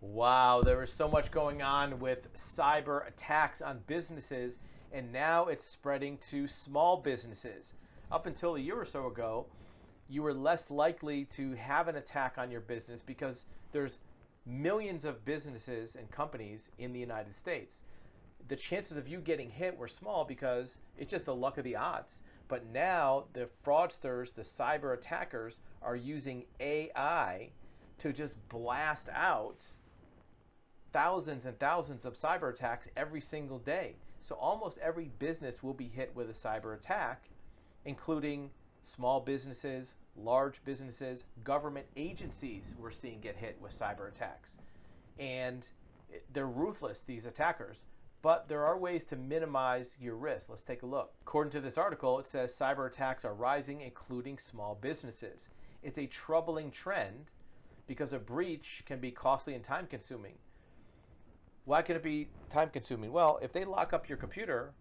Wow, there is so much going on with cyber attacks on businesses, and now it's spreading to small businesses. Up until a year or so ago, you were less likely to have an attack on your business because there's millions of businesses and companies in the United States. The chances of you getting hit were small because it's just the luck of the odds. But now the fraudsters, the cyber attackers, are using AI to just blast out thousands and thousands of cyber attacks every single day. So almost every business will be hit with a cyber attack, including small businesses, large businesses, government agencies we're seeing get hit with cyber attacks. And they're ruthless, these attackers. But there are ways to minimize your risk. Let's take a look. According to this article, it says cyber attacks are rising, including small businesses. It's a troubling trend because a breach can be costly and time consuming. Why can it be time consuming? Well, if they lock up your computer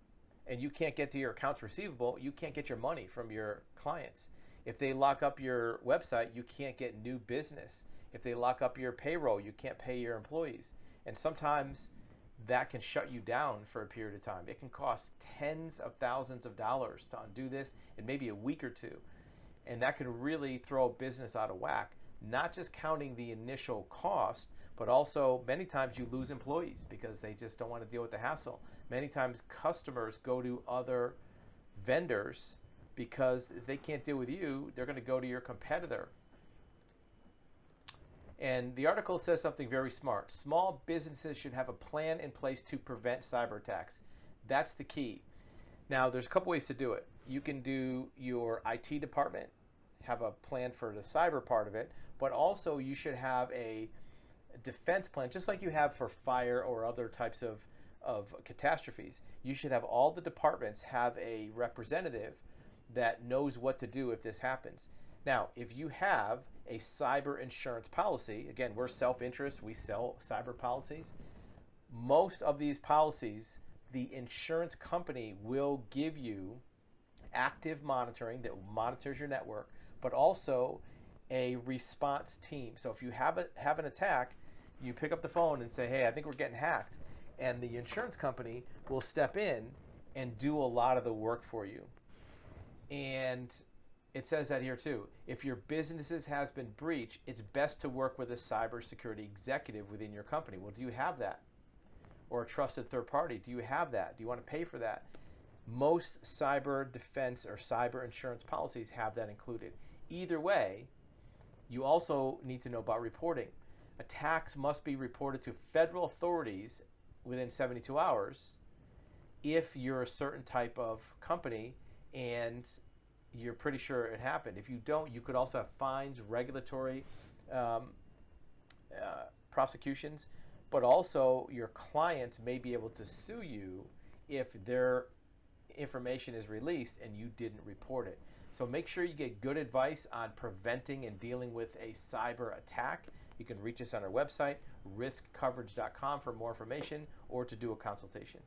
and you can't get to your accounts receivable, you can't get your money from your clients. If they lock up your website, you can't get new business. If they lock up your payroll, you can't pay your employees. And sometimes that can shut you down for a period of time. It can cost tens of thousands of dollars to undo this in maybe a week or two. And that can really throw a business out of whack, not just counting the initial cost, but also many times you lose employees because they just don't want to deal with the hassle. Many times customers go to other vendors because if they can't deal with you, they're going to go to your competitor. And the article says something very smart. Small businesses should have a plan in place to prevent cyber attacks. That's the key. Now, there's a couple ways to do it. You can do your IT department, have a plan for the cyber part of it, but also you should have a defense plan, just like you have for fire or other types of catastrophes. You should have all the departments have a representative that knows what to do if this happens. Now, if you have a cyber insurance policy, again, we're self-interest, we sell cyber policies. Most of these policies, the insurance company will give you active monitoring that monitors your network, but also a response team. So if you have an attack, you pick up the phone and say, hey, I think we're getting hacked. And the insurance company will step in and do a lot of the work for you. And it says that here too. If your business has been breached, it's best to work with a cybersecurity executive within your company. Well, do you have that? Or a trusted third party? Do you have that? Do you want to pay for that? Most cyber defense or cyber insurance policies have that included. Either way, you also need to know about reporting. Attacks must be reported to federal authorities within 72 hours if you're a certain type of company and you're pretty sure it happened. If you don't, you could also have fines, regulatory prosecutions, but also your clients may be able to sue you if their information is released and you didn't report it. So make sure you get good advice on preventing and dealing with a cyber attack. You can reach us on our website, riskcoverage.com, for more information or to do a consultation.